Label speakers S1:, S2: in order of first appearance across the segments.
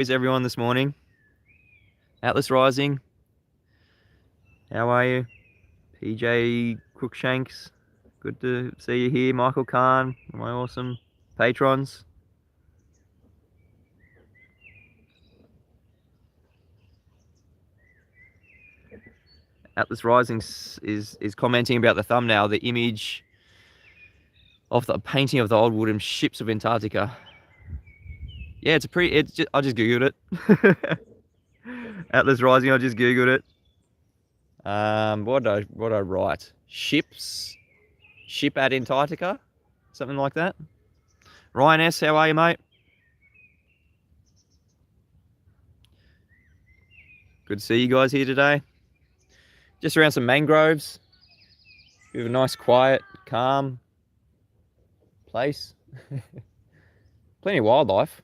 S1: is everyone this morning? Atlas Rising, how are you? PJ Crookshanks, good to see you here. Michael Khan, my awesome patrons. Atlas Rising is commenting about the thumbnail, the image of the painting of the old wooden ships of Antarctica. Yeah, I just googled it. Atlas Rising, I just googled it. What did I write? Ship at Antarctica, something like that. Ryan S, how are you, mate? Good to see you guys here today. Just around some mangroves. We have a nice, quiet, calm place. Plenty of wildlife.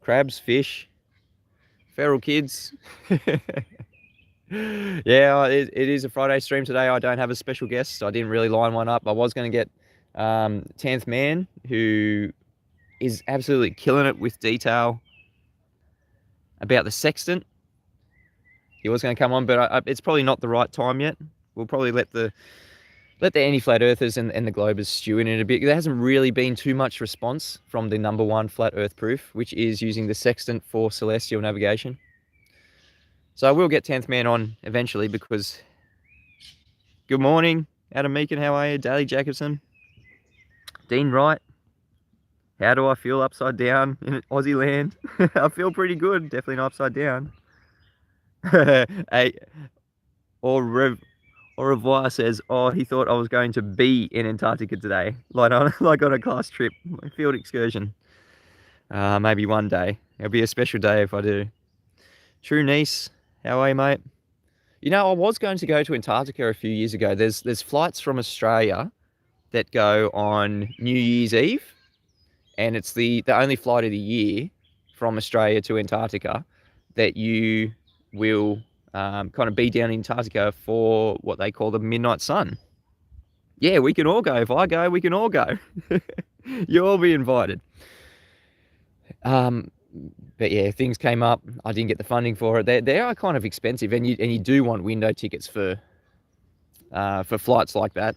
S1: Crabs, fish, feral kids. Yeah, it is a Friday stream today. I don't have a special guest. I didn't really line one up. I was going to get 10th Man, who is absolutely killing it with detail about the sextant. He was going to come on, but it's probably not the right time yet. We'll probably let the anti-flat earthers and the globers stew in it a bit. There hasn't really been too much response from the #1 flat earth proof, which is using the sextant for celestial navigation. So I will get 10th Man on eventually, because good morning, Adam Meakin, how are you? Daly Jacobson, Dean Wright, how do I feel upside down in Aussie land? I feel pretty good, definitely not upside down. Hey, Au revoir says, oh, he thought I was going to be in Antarctica today, like on a class trip, a field excursion. Maybe one day. It'll be a special day if I do. True Niece, how are you, mate? You know, I was going to go to Antarctica a few years ago. There's flights from Australia that go on New Year's Eve, and it's the only flight of the year from Australia to Antarctica that you will kind of be down in Antarctica for what they call the midnight sun. Yeah, we can all go. If I go, we can all go. You'll all be invited. But yeah, things came up. I didn't get the funding for it. They are kind of expensive, and you do want window tickets for flights like that.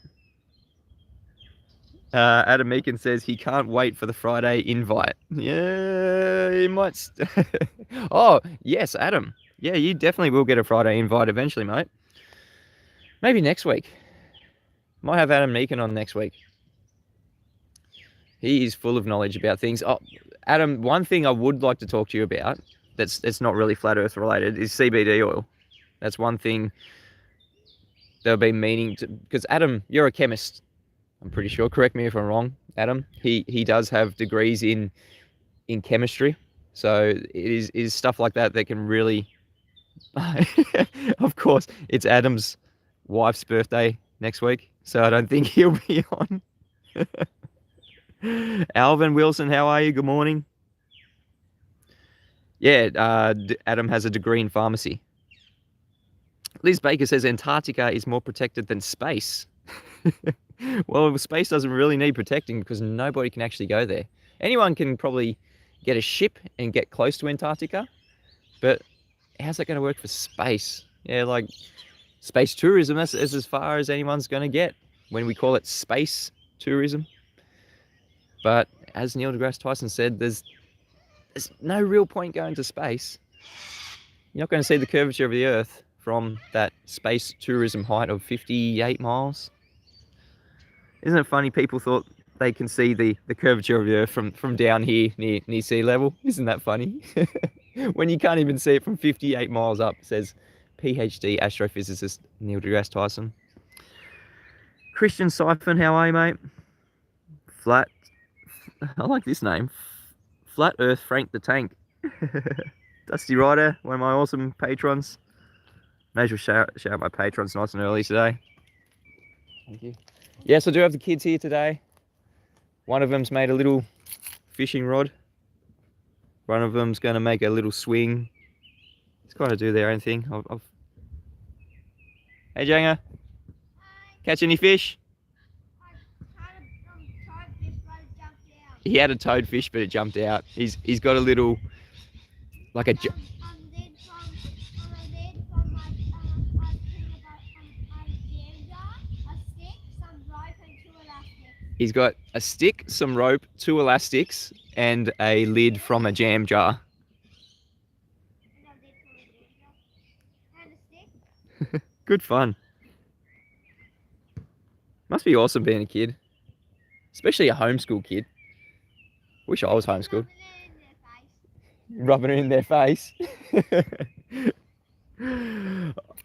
S1: Adam Meakin says he can't wait for the Friday invite. Yeah, he might. Oh, yes, Adam. Yeah, you definitely will get a Friday invite eventually, mate. Maybe next week. Might have Adam Meakin on next week. He is full of knowledge about things. Oh, Adam, one thing I would like to talk to you about that's not really flat earth related is CBD oil. That's one thing they'll be meaning to, because Adam, you're a chemist, I'm pretty sure. Correct me if I'm wrong, Adam. He does have degrees in chemistry. So it is stuff like that that can really of course, it's Adam's wife's birthday next week, so I don't think he'll be on. Alvin Wilson, how are you? Good morning. Yeah, Adam has a degree in pharmacy. Liz Baker says Antarctica is more protected than space. Well, space doesn't really need protecting because nobody can actually go there. Anyone can probably get a ship and get close to Antarctica, but how's that going to work for space? Yeah, like space tourism, that's as far as anyone's going to get when we call it space tourism. But as Neil deGrasse Tyson said, there's no real point going to space. You're not going to see the curvature of the Earth from that space tourism height of 58 miles. Isn't it funny? People thought they can see the curvature of the Earth from down here near sea level. Isn't that funny? When you can't even see it from 58 miles up, says PhD astrophysicist Neil deGrasse Tyson. Christian Siphon, how are you, mate? Flat. I like this name. Flat Earth Frank the Tank. Dusty Ryder, one of my awesome patrons. May as well shout out my patrons nice and early today. Thank you. Yes, I do have the kids here today. One of them's made a little fishing rod. One of them's going to make a little swing. It's kind of do their own thing. Hey, Janga. Catch any fish? He had a toadfish, but it jumped out. He's got a little Like a... He's got a stick, some rope, 2 elastics, and a lid from a jam jar. Good fun. Must be awesome being a kid. Especially a homeschool kid. Wish I was homeschooled. Rubbing it in their face.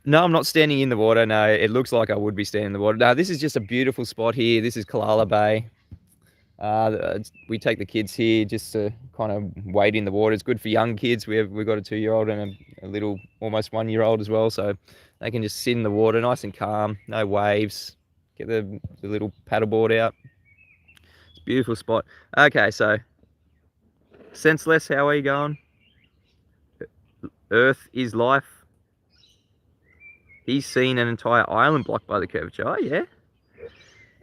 S1: No, I'm not standing in the water. No, it looks like I would be standing in the water. No, this is just a beautiful spot here. This is Kalala Bay. We take the kids here just to kind of wade in the water. It's good for young kids. We've got a 2-year-old and a little almost 1-year-old as well, so they can just sit in the water nice and calm, no waves. Get the little paddleboard out. It's a beautiful spot. Okay, so Senseless, how are you going? Earth is life. He's seen an entire island blocked by the curvature. Oh, yeah.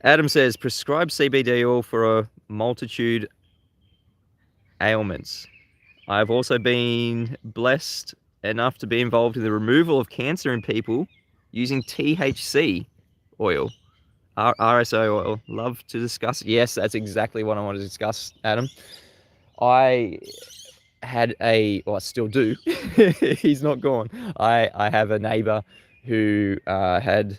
S1: Adam says, prescribe CBD oil for a multitude ailments. I've also been blessed enough to be involved in the removal of cancer in people using THC oil, RSO oil. Love to discuss. Yes, that's exactly what I want to discuss, Adam. I had well, I still do. He's not gone. I have a neighbor who had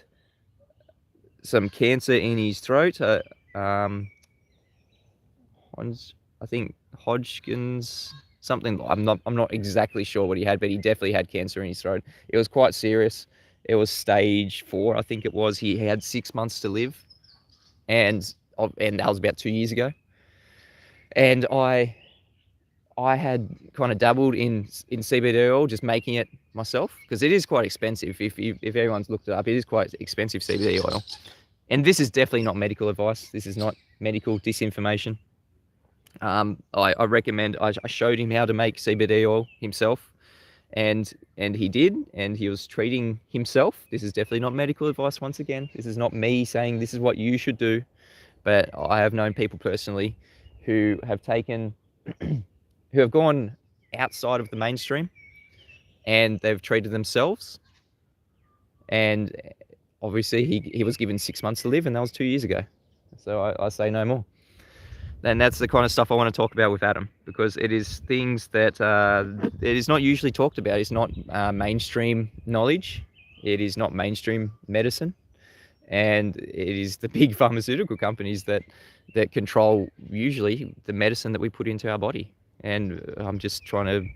S1: some cancer in his throat. I think Hodgkin's something. I'm not exactly sure what he had, but he definitely had cancer in his throat. It was quite serious. It was stage 4, I think it was. He had 6 months to live, and that was about 2 years ago. And I had kind of dabbled in CBD oil, just making it myself, because it is quite expensive. If everyone's looked it up, it is quite expensive, CBD oil. And this is definitely not medical advice. This is not medical disinformation. I recommend, I showed him how to make CBD oil himself, and he did, and he was treating himself. This is definitely not medical advice. Once again, this is not me saying this is what you should do, but I have known people personally who have taken, who have gone outside of the mainstream, and they've treated themselves. And obviously he was given 6 months to live, and that was 2 years ago. So I say no more. And that's the kind of stuff I want to talk about with Adam, because it is things that it is not usually talked about. It's not mainstream knowledge. It is not mainstream medicine. And it is the big pharmaceutical companies that control usually the medicine that we put into our body. And I'm just trying to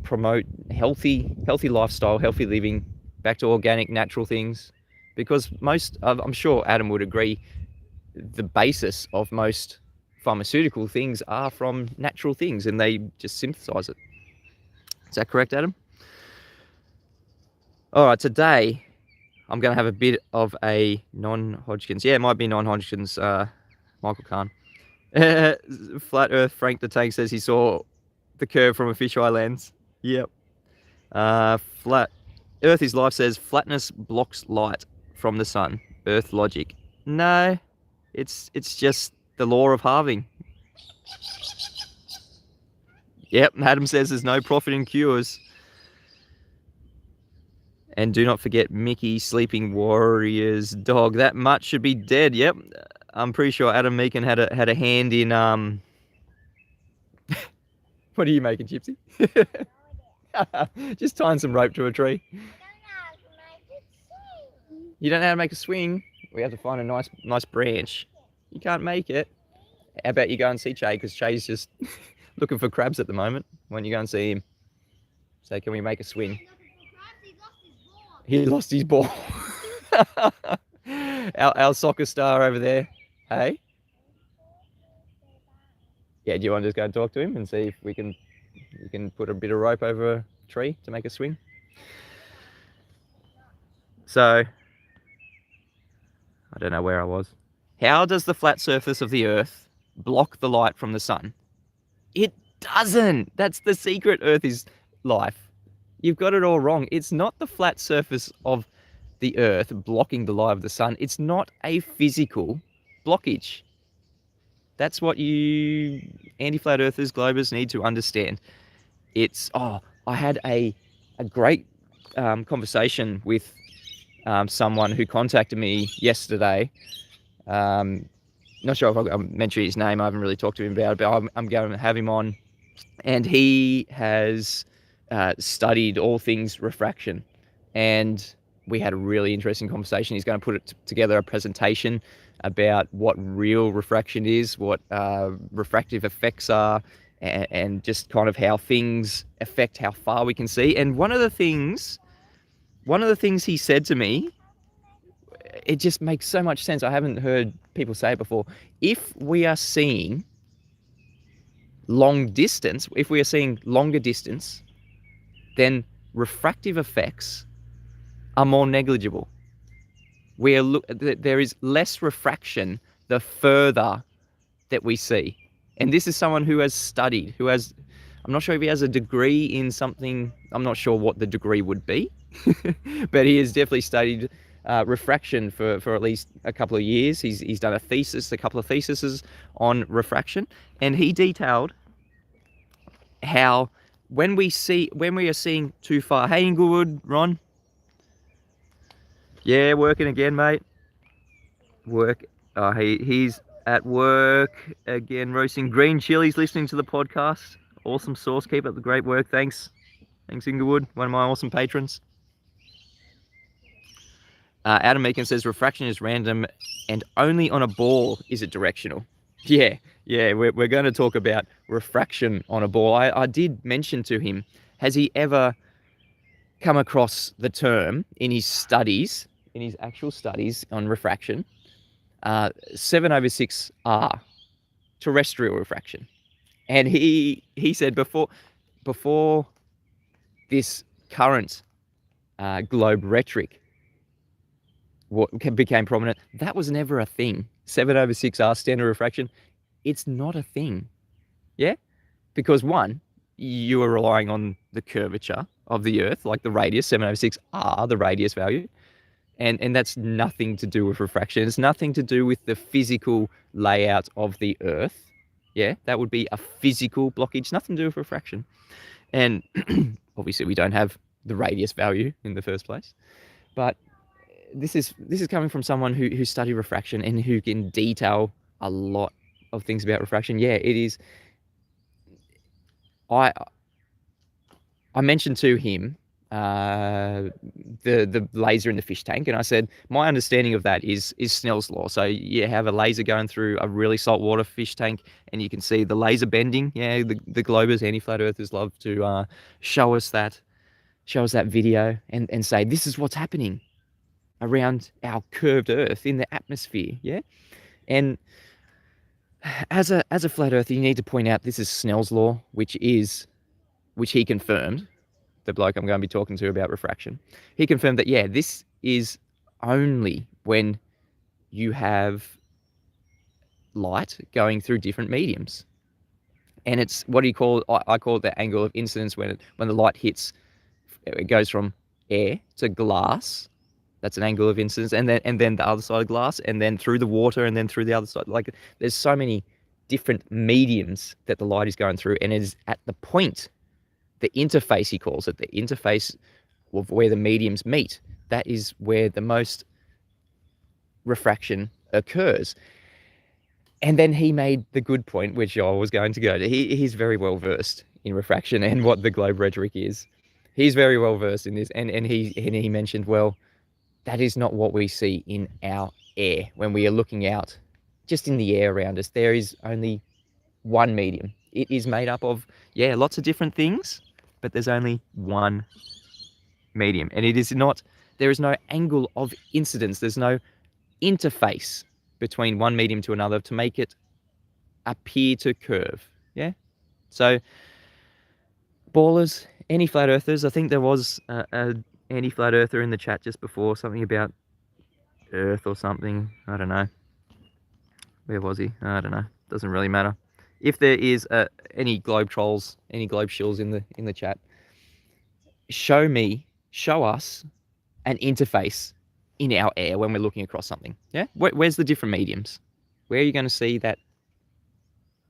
S1: promote healthy lifestyle, healthy living, back to organic, natural things, because I'm sure Adam would agree, the basis of most pharmaceutical things are from natural things, and they just synthesize it. Is that correct, Adam? All right, today I'm going to have a bit of a non-Hodgkin's. Yeah, it might be non-Hodgkin's. Michael Kahn. Flat Earth Frank the Tank says he saw the curve from a fisheye lens. Yep. Flat Earth is life says flatness blocks light from the sun. Earth logic. No, it's just the law of halving. Yep. Adam says there's no profit in cures. And do not forget Mickey, Sleeping Warrior's dog. That mutt should be dead. Yep. I'm pretty sure Adam Meakin had a hand in What are you making, Gypsy? Just tying some rope to a tree. You don't know how to make a swing? We have to find a nice branch. You can't make it. How about you go and see Che, because Che's just looking for crabs at the moment. Why don't you go and see him? So can we make a swing? He lost his ball. our soccer star over there. Hey? Yeah, do you want to just go and talk to him and see if you can put a bit of rope over a tree to make a swing? So, I don't know where I was. How does the flat surface of the Earth block the light from the sun? It doesn't. That's the secret. Earth is life. You've got it all wrong. It's not the flat surface of the Earth blocking the light of the sun. It's not a physical blockage. That's what you anti-flat earthers, globers need to understand. I had a great conversation with someone who contacted me yesterday. Not sure if I'll mention his name. I haven't really talked to him about it, but I'm going to have him on. And he has studied all things refraction. And we had a really interesting conversation. He's going to put together a presentation about what real refraction is, what refractive effects are, and just kind of how things affect how far we can see. And one of the things he said to me, it just makes so much sense. I haven't heard people say it before. If we are seeing long distance, if we are seeing longer distance, then refractive effects are more negligible. There is less refraction the further that we see. And this is someone who has studied, I'm not sure if he has a degree in something, I'm not sure what the degree would be, but he has definitely studied refraction for at least a couple of years. He's done a couple of theses on refraction, and he detailed how when we are seeing too far. Hey, Inglewood, Ron. Yeah, working again, mate. He's at work again, roasting green chilies, listening to the podcast. Awesome sauce. Keep up the great work. Thanks, Inglewood, one of my awesome patrons. Adam Meakin says refraction is random and only on a ball is it directional. Yeah, we're going to talk about refraction on a ball. I did mention to him, has he ever come across the term in his actual studies on refraction, 7/6R, terrestrial refraction. And he said before this current globe rhetoric became prominent, that was never a thing. 7/6R standard refraction, it's not a thing. Yeah? Because one, you are relying on the curvature of the Earth, like the radius, 7/6R, the radius value. And that's nothing to do with refraction. It's nothing to do with the physical layout of the Earth. Yeah, that would be a physical blockage, nothing to do with refraction. And obviously we don't have the radius value in the first place. But this is coming from someone who studied refraction and who can detail a lot of things about refraction. Yeah, it is. I mentioned to him the laser in the fish tank, and I said my understanding of that is Snell's law. So you have a laser going through a really saltwater fish tank, and you can see the laser bending. Yeah, the globers, anti-flat earthers love to show us that video and say this is what's happening around our curved Earth in the atmosphere. Yeah, and as a flat earther, you need to point out this is Snell's law, which he confirmed. The bloke I'm going to be talking to about refraction, he confirmed that, yeah, this is only when you have light going through different mediums. And it's what do you call it? I call it the angle of incidence when the light hits, it goes from air to glass. That's an angle of incidence. And then the other side of glass, and then through the water, and then through the other side. Like, there's so many different mediums that the light is going through, and it is at the point, the interface, he calls it, the interface of where the mediums meet, that is where the most refraction occurs. And then he made the good point, which I was going to go to. He's very well versed in refraction and what the globe rhetoric is. He's very well versed in this, and he mentioned, well, that is not what we see in our air when we are looking out just in the air around us. There is only one medium. It is made up of, yeah, lots of different things, but there's only one medium. And there is no angle of incidence. There's no interface between one medium to another to make it appear to curve. Yeah. So ballers, any flat earthers, I think there was a anti-flat earther in the chat just before, something about Earth or something. I don't know. Where was he? I don't know. Doesn't really matter. If there is any globe trolls, any globe shills in the chat, show us an interface in our air when we're looking across something. Yeah? Where's the different mediums? Where are you going to see that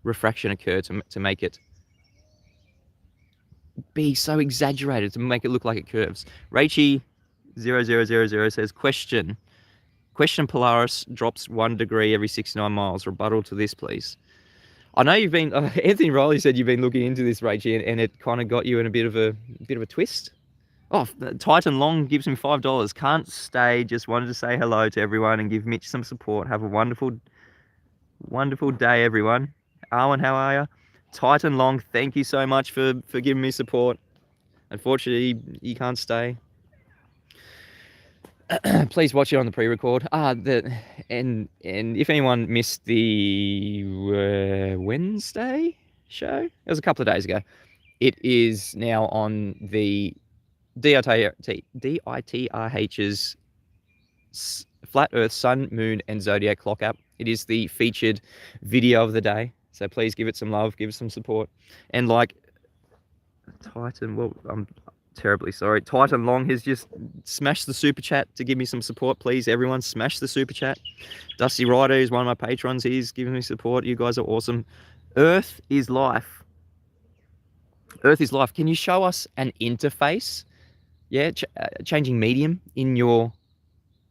S1: refraction occur to make it be so exaggerated to make it look like it curves. Rachie 0000 says, question Polaris drops 1 degree every 69 miles. Rebuttal to this, please. I know you've been, Anthony Rowley said you've been looking into this, Rachie, and it kind of got you in a bit of a twist. Oh, Titan Long gives me $5. Can't stay, just wanted to say hello to everyone and give Mitch some support. Have a wonderful day, everyone. Arwen, how are you? Titan Long, thank you so much for giving me support. Unfortunately, you can't stay. Please watch it on the pre-record. And if anyone missed the Wednesday show, it was a couple of days ago. It is now on the DITRH's Flat Earth Sun, Moon, and Zodiac Clock app. It is the featured video of the day. So please give it some love, give it some support. And like Titan, well, I'm terribly sorry. Titan Long has just smashed the super chat to give me some support. Please, everyone, smash the super chat. Dusty Ryder is one of my patrons. He's giving me support. You guys are awesome. Earth is life. Earth is life. Can you show us an interface? Yeah, changing medium in your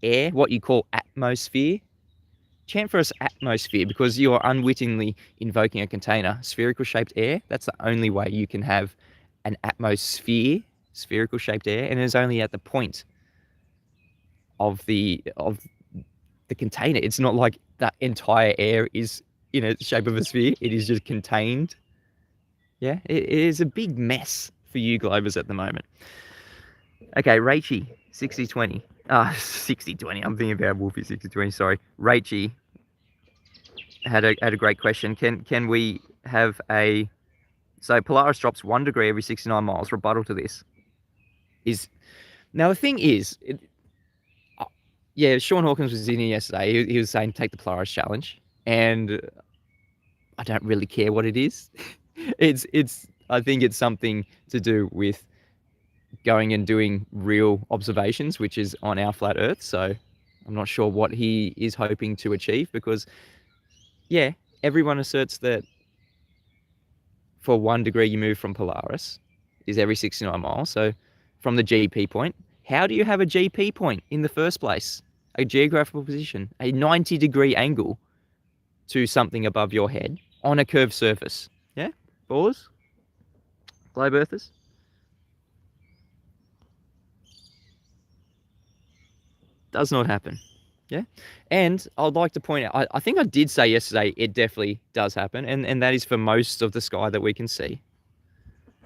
S1: air, what you call atmosphere. Chant for us atmosphere, because you are unwittingly invoking a container. Spherical shaped air, that's the only way you can have an atmosphere, spherical shaped air, and it is only at the point of the container. It's not like the entire air is in a shape of a sphere. It is just contained. Yeah, it is a big mess for you globers at the moment. Okay, Rachie, 60-20. 60-20. I'm thinking about Wolfie 60-20. Sorry, Rachie had a great question. Can we have a, so Polaris drops 1 degree every 69 miles. Rebuttal to this is, now the thing is, yeah, Sean Hawkins was in here yesterday. He was saying take the Polaris challenge, and I don't really care what it is. I think it's something to do with going and doing real observations, which is on our flat Earth. So I'm not sure what he is hoping to achieve, because yeah, everyone asserts that for 1 degree you move from Polaris is every 69 miles. So from the GP point, how do you have a GP point in the first place? A geographical position, a 90-degree angle to something above your head on a curved surface. Yeah, ballers, globe earthers. Does not happen. Yeah. And I'd like to point out, I think I did say yesterday, it definitely does happen. And that is for most of the sky that we can see.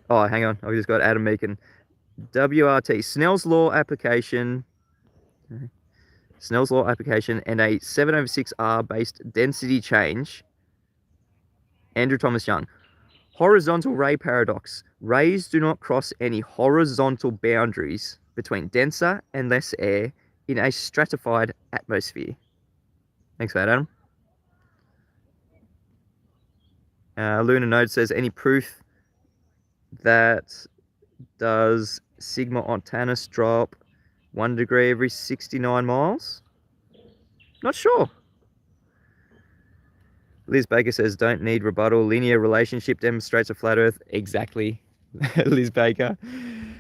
S1: Oh, hang on. I've just got Adam Meakin. WRT, Snell's Law application. Snell's Law application and a 7/6R based density change. Andrew Thomas Young. Horizontal ray paradox. Rays do not cross any horizontal boundaries between denser and less air in a stratified atmosphere. Thanks for that, Adam. Luna Node says, any proof that does Sigma Octantis drop 1 degree every 69 miles? Not sure. Liz Baker says, don't need rebuttal. Linear relationship demonstrates a flat Earth. Exactly, Liz Baker.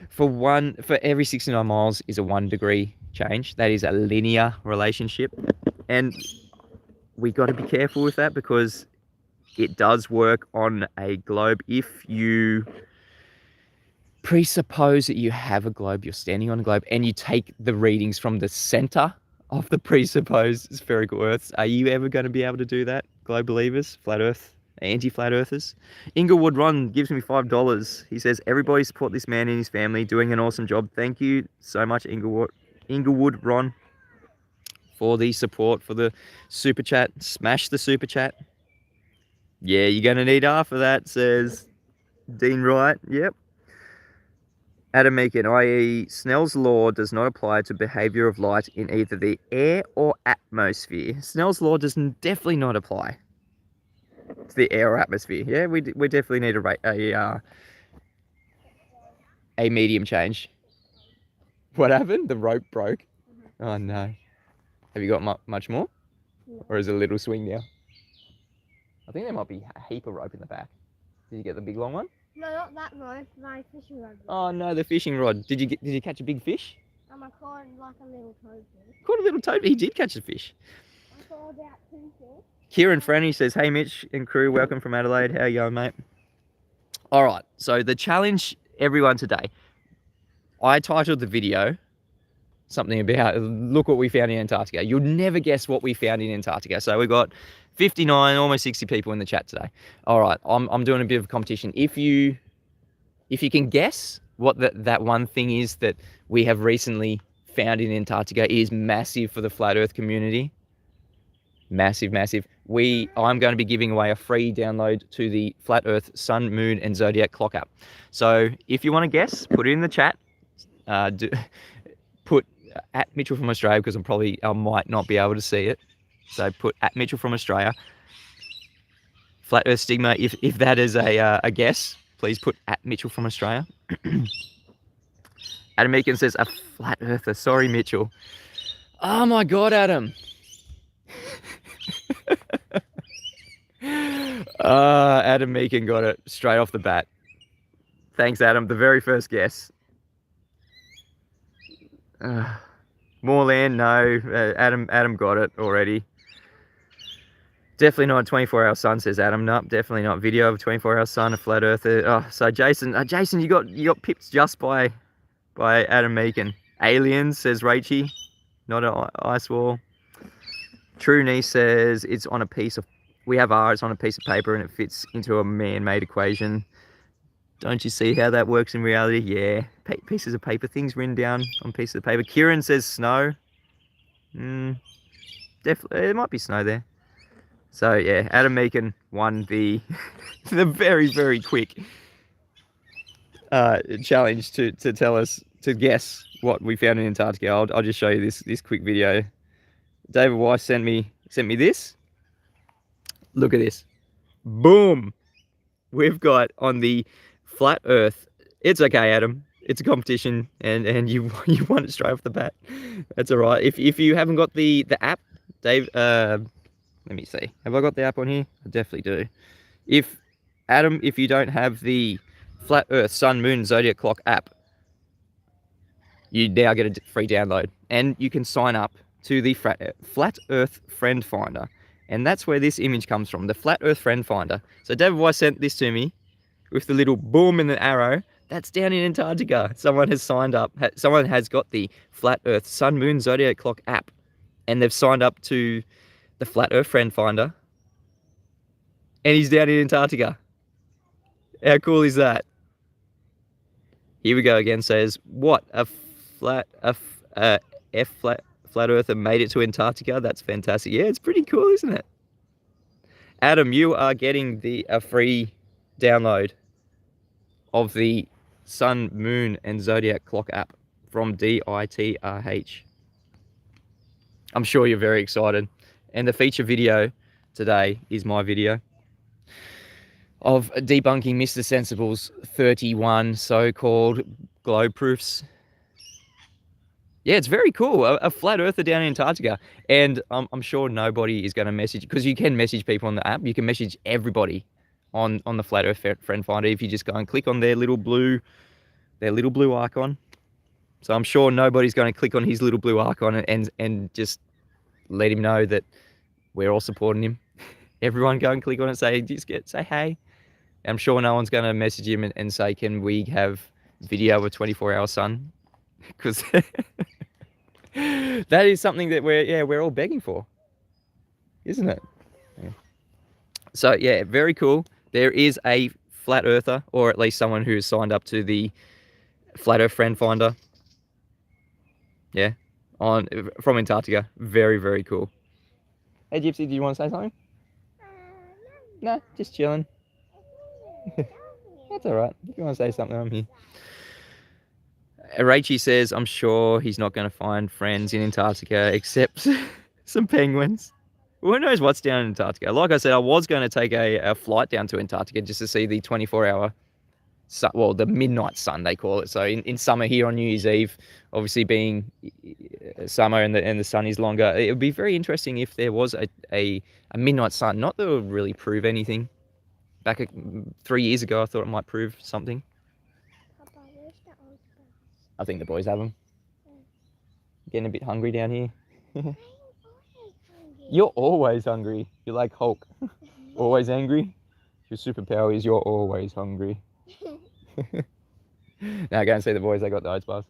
S1: For every 69 miles is a 1 degree change. That is a linear relationship. And we got to be careful with that, because it does work on a globe. If you presuppose that you have a globe, you're standing on a globe, and you take the readings from the center of the presupposed spherical Earths, are you ever going to be able to do that, globe believers, flat Earth, anti-flat Earthers? Inglewood Ron gives me $5. He says, everybody support this man and his family, doing an awesome job. Thank you so much, Inglewood Ron, for the support, for the super chat. Smash the super chat. Yeah, you're going to need half of that, says Dean Wright. Yep. Adam Meakin, i.e. Snell's law does not apply to behavior of light in either the air or atmosphere. Snell's law does definitely not apply to the air or atmosphere. Yeah, we definitely need a medium change. What happened? The rope broke. Oh no. Have you got much more? Or is it a little swing now? I think there might be a heap of rope in the back. Did you get the big long one?
S2: No, not that rod. My fishing rod.
S1: Oh no, the fishing rod. Did you catch a big fish?
S2: I caught like a little toadfish.
S1: Caught a little toad. He did catch a fish.
S2: I caught about 2 fish.
S1: Kieran Franny says, "Hey Mitch and crew, welcome from Adelaide. How you going, mate?" All right. So the challenge, everyone, today. I titled the video something about look what we found in Antarctica. You'll never guess what we found in Antarctica. So we got 59, almost 60 people in the chat today. All right, I'm doing a bit of a competition. If you can guess what that one thing is that we have recently found in Antarctica, it is massive for the flat Earth community. Massive, massive. I'm going to be giving away a free download to the Flat Earth Sun, Moon, and Zodiac clock app. So if you want to guess, put it in the chat. Put at Mitchell from Australia, because I might not be able to see it. So put at Mitchell from Australia. Flat Earth stigma. If that is a guess, please put at Mitchell from Australia. Adam Meakin says a flat earther. Sorry, Mitchell. Oh my God, Adam. Adam Meakin got it straight off the bat. Thanks, Adam. The very first guess. More land? No. Adam got it already. Definitely not a 24-hour sun, says Adam. Nope, definitely not. Video of a 24-hour sun, a flat earther. Oh, so Jason, you got pipped just by Adam Meakin. Aliens, says Rachie. Not an ice wall. True Niece says it's on a piece of. We have R. It's on a piece of paper and it fits into a man-made equation. Don't you see how that works in reality? Yeah, pieces of paper, things written down on pieces of paper. Kieran says snow. Definitely, it might be snow there. So yeah, Adam Meakin won the the very, very quick challenge to tell us, to guess what we found in Antarctica. I'll just show you this quick video. David Weiss sent me this. Look at this. Boom. We've got on the flat Earth. It's okay, Adam. It's a competition, and you won it straight off the bat. That's all right. If you haven't got the app, Dave. Let me see. Have I got the app on here? I definitely do. Adam, if you don't have the Flat Earth Sun, Moon, Zodiac Clock app, you now get a free download, and you can sign up to the Flat Earth Friend Finder, and that's where this image comes from, the Flat Earth Friend Finder. So David Weiss sent this to me with the little boom and the arrow. That's down in Antarctica. Someone has signed up. Someone has got the Flat Earth Sun, Moon, Zodiac Clock app, and they've signed up to the Flat Earth Friend Finder, and he's down in Antarctica. How cool is that? Here we go again. Says, what, a flat earther made it to Antarctica? That's fantastic. Yeah, it's pretty cool, isn't it? Adam, you are getting a free download of the Sun, Moon, and Zodiac Clock app from DITRH. I'm sure you're very excited. And the feature video today is my video of debunking Mr. Sensible's 31 so-called globe proofs. Yeah, it's very cool. A flat earther down in Antarctica. And I'm sure nobody is going to message, because you can message people on the app. You can message everybody on the Flat Earth Friend Finder if you just go and click on their little blue icon. So I'm sure nobody's going to click on his little blue icon and just let him know that we're all supporting him. Everyone go and click on it, say hey. I'm sure no one's going to message him and say, can we have video of a 24-hour sun? Because that is something that we're all begging for, isn't it? Yeah. So yeah, very cool. There is a flat earther, or at least someone who has signed up to the Flat Earth Friend Finder. Yeah, from Antarctica. Very, very cool. Hey Gypsy, do you want to say something? No, just chilling. That's all right. If you want to say something, I'm here. Rachie says, I'm sure he's not going to find friends in Antarctica except some penguins. Who knows what's down in Antarctica? Like I said, I was going to take a flight down to Antarctica just to see the 24-hour, well, the midnight sun, they call it. So in summer here on New Year's Eve, obviously being summer and the sun is longer, it would be very interesting if there was a midnight sun. Not that it would really prove anything, back 3 years ago, I thought it might prove something.
S2: Papa, where's the old bus?
S1: I think the boys have them. Getting a bit hungry down here.
S2: I'm always hungry.
S1: You're always hungry. You're like Hulk. Always angry. Your superpower is you're always hungry. Now go and see the boys. They got the oats bars.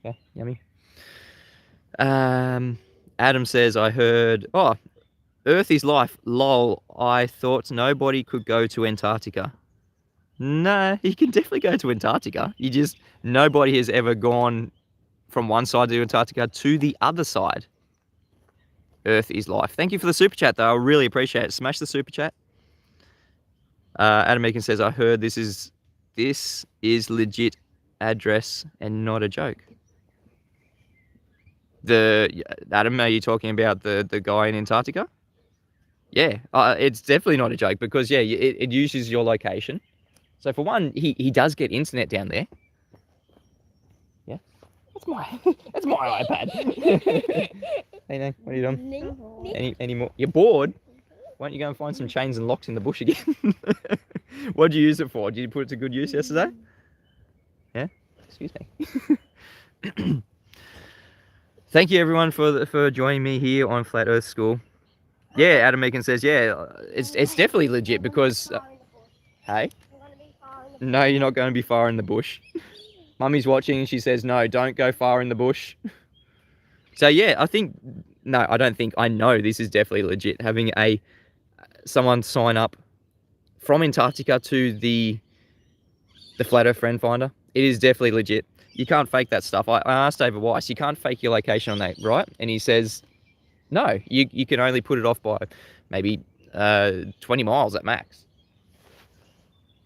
S1: Yeah, yummy. Adam says, I heard, oh, Earth is life. Lol, I thought nobody could go to Antarctica. No, you can definitely go to Antarctica. Nobody has ever gone from one side of Antarctica to the other side. Earth is life. Thank you for the super chat, though. I really appreciate it. Smash the super chat. Adam Meakin says, I heard this is legit address and not a joke. Adam, are you talking about the guy in Antarctica? Yeah, it's definitely not a joke because yeah, it uses your location. So for one, he does get internet down there. Yeah, that's my iPad. Hey, no, what are you doing? Any more? You're bored? Why don't you go and find some chains and locks in the bush again? What did you use it for? Did you put it to good use yesterday? Yeah. Excuse me. Thank you everyone for joining me here on Flat Earth School. Yeah, Adam Meakin says, yeah, it's definitely legit because, hey, no, you're not going to be far in the bush. Mummy's watching and she says, no, don't go far in the bush. So yeah, I know this is definitely legit. Having someone sign up from Antarctica to the Flat Earth Friend Finder, it is definitely legit. You can't fake that stuff. I asked David Weiss, you can't fake your location on that, right? And he says, no, you can only put it off by maybe 20 miles at max.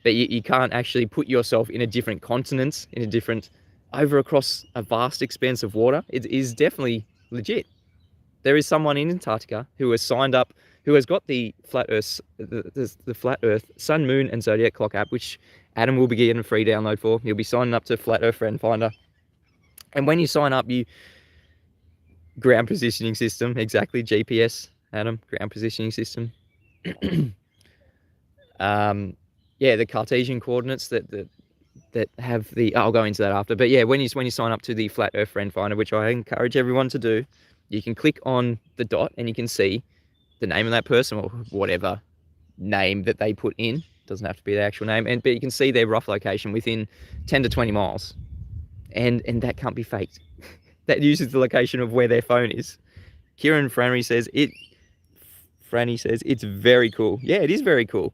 S1: But you can't actually put yourself in a different continent, over across a vast expanse of water. It is definitely legit. There is someone in Antarctica who has signed up, who has got the Flat Earth, the Flat Earth Sun, Moon and Zodiac Clock app, which Adam will be getting a free download for. He'll be signing up to Flat Earth Friend Finder. And when you sign up, you ground positioning system, exactly, GPS, Adam, ground positioning system. Yeah, the Cartesian coordinates that have the, I'll go into that after. But yeah, when you sign up to the Flat Earth Friend Finder, which I encourage everyone to do, you can click on the dot and you can see the name of that person or whatever name that they put in. Doesn't have to be their actual name, but you can see their rough location within 10 to 20 miles, and that can't be faked. That uses the location of where their phone is. Franny says it's very cool. Yeah, it is very cool.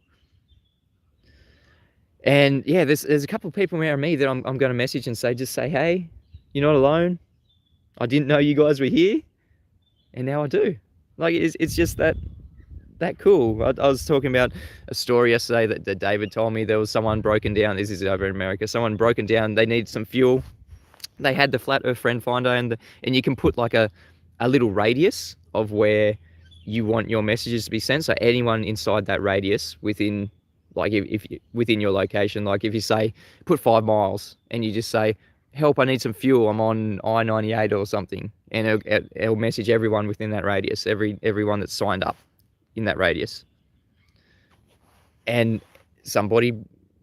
S1: And yeah, there's a couple of people around me that I'm going to message and just say, hey, you're not alone. I didn't know you guys were here, and now I do. Like it's just that cool. I was talking about a story yesterday that David told me. There was someone broken down. This is over in America. Someone broken down. They needed some fuel. They had the Flat Earth Friend Finder, and you can put like a little radius of where you want your messages to be sent. So anyone inside that radius within, like if within your location, like if you say put 5 miles and you just say, help, I need some fuel, I'm on I-98 or something, and it'll message everyone within that radius, everyone that's signed up in that radius. And somebody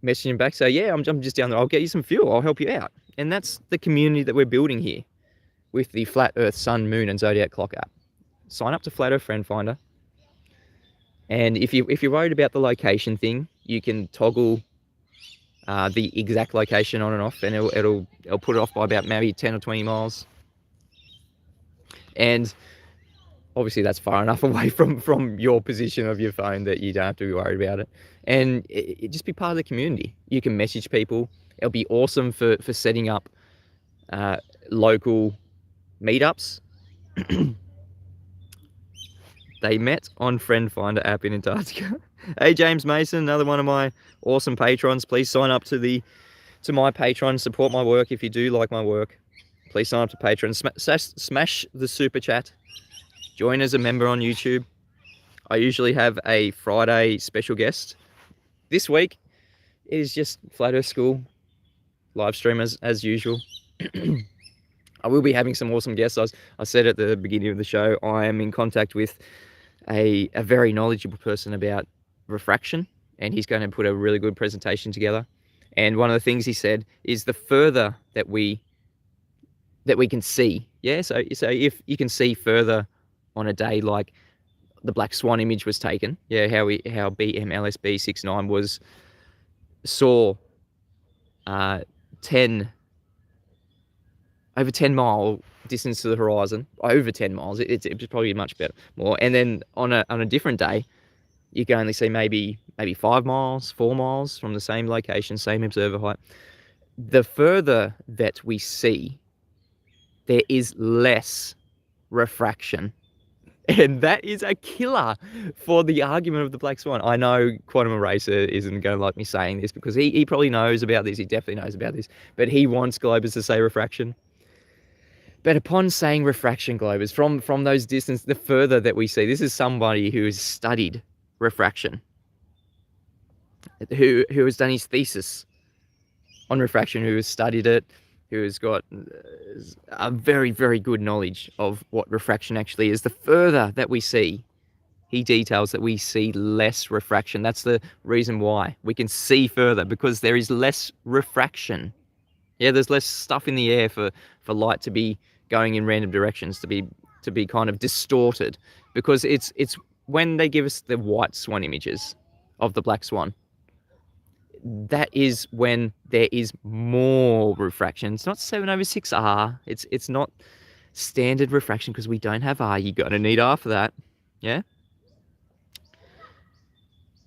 S1: messaging back, say, yeah, I'm just down there, I'll get you some fuel, I'll help you out. And that's the community that we're building here with the Flat Earth Sun, Moon and Zodiac Clock app. Sign up to Flat Earth Friend Finder, and if you're worried about the location thing, you can toggle the exact location on and off, and it'll put it off by about maybe 10 or 20 miles. And obviously that's far enough away from your position of your phone that you don't have to be worried about it. And it just be part of the community. You can message people. It'll be awesome for setting up local meetups. They met on Friend Finder app in Antarctica. Hey, James Mason, another one of my awesome patrons. Please sign up to my Patron. Support my work if you do like my work. Please sign up to Patron. Smash the super chat. Join as a member on YouTube. I usually have a Friday special guest. This week it is just Flat Earth School live stream as usual. I will be having some awesome guests. I said at the beginning of the show, I am in contact with a very knowledgeable person about refraction and he's going to put a really good presentation together. And one of the things he said is the further that we can see, yeah. So if you can see further on a day like the black swan image was taken, yeah, how BMLSB 69 saw 10 over 10 mile distance to the horizon, over 10 miles. It's probably much better, more. And then on a different day, you can only see maybe 5 miles, 4 miles from the same location, same observer height. The further that we see, there is less refraction. And that is a killer for the argument of the black swan. I know Quantum Eraser isn't going to like me saying this because he probably knows about this. He definitely knows about this. But he wants globers to say refraction. But upon saying refraction, globers, from those distance, the further that we see, this is somebody who has studied refraction, who has done his thesis on refraction, who has studied it, who has got a very, very good knowledge of what refraction actually is. The further that we see, he details that we see less refraction. That's the reason why we can see further, because there is less refraction. Yeah, there's less stuff in the air for light to be going in random directions, to be kind of distorted, because it's when they give us the white swan images of the black swan, that is when there is more refraction. It's not 7/6 R. It's not standard refraction because we don't have R. You're gonna need R for that. Yeah.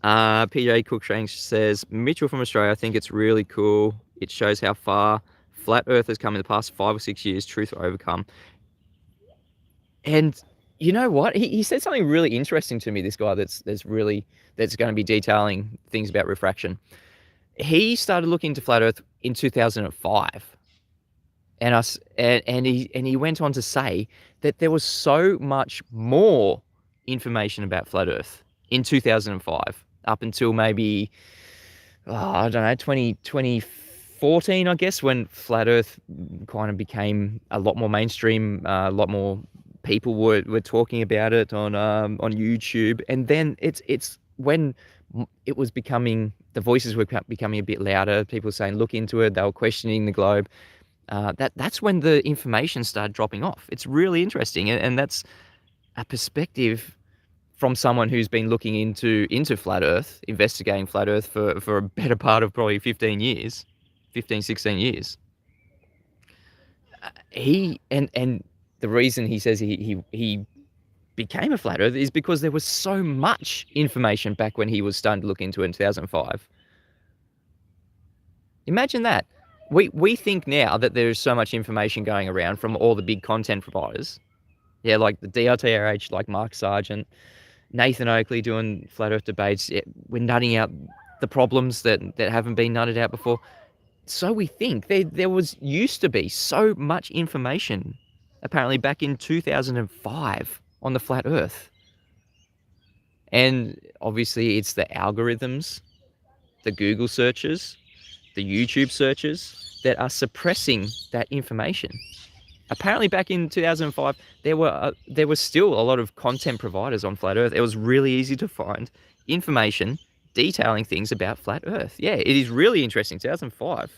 S1: PJ Cookshanks says, Mitchell from Australia, I think it's really cool. It shows how far flat Earth has come in the past 5 or 6 years. Truth or overcome. And you know what? He said something really interesting to me. This guy that's going to be detailing things about refraction. He started looking into flat Earth in 2005, and he went on to say that there was so much more information about flat Earth in 2005 up until maybe I don't know 2014, I guess, when flat Earth kind of became a lot more mainstream. A lot more people were talking about it on YouTube, and then it's when it was becoming, the voices were becoming a bit louder. People were saying, look into it. They were questioning the globe. That's when the information started dropping off. It's really interesting, and that's a perspective from someone who's been looking into flat Earth, investigating flat Earth for a better part of probably 16 years. And the reason he says he became a flat Earth is because there was so much information back when he was starting to look into it in 2005. Imagine that. We think now that there's so much information going around from all the big content providers. Yeah, like the DRTRH, like Mark Sargent, Nathan Oakley doing flat Earth debates. We're nutting out the problems that haven't been nutted out before. So we think there used to be so much information, apparently back in 2005, on the flat Earth. And obviously it's the algorithms, the Google searches, the YouTube searches that are suppressing that information. Apparently back in 2005, there were still a lot of content providers on flat Earth. It was really easy to find information detailing things about flat Earth. Yeah, it is really interesting. 2005.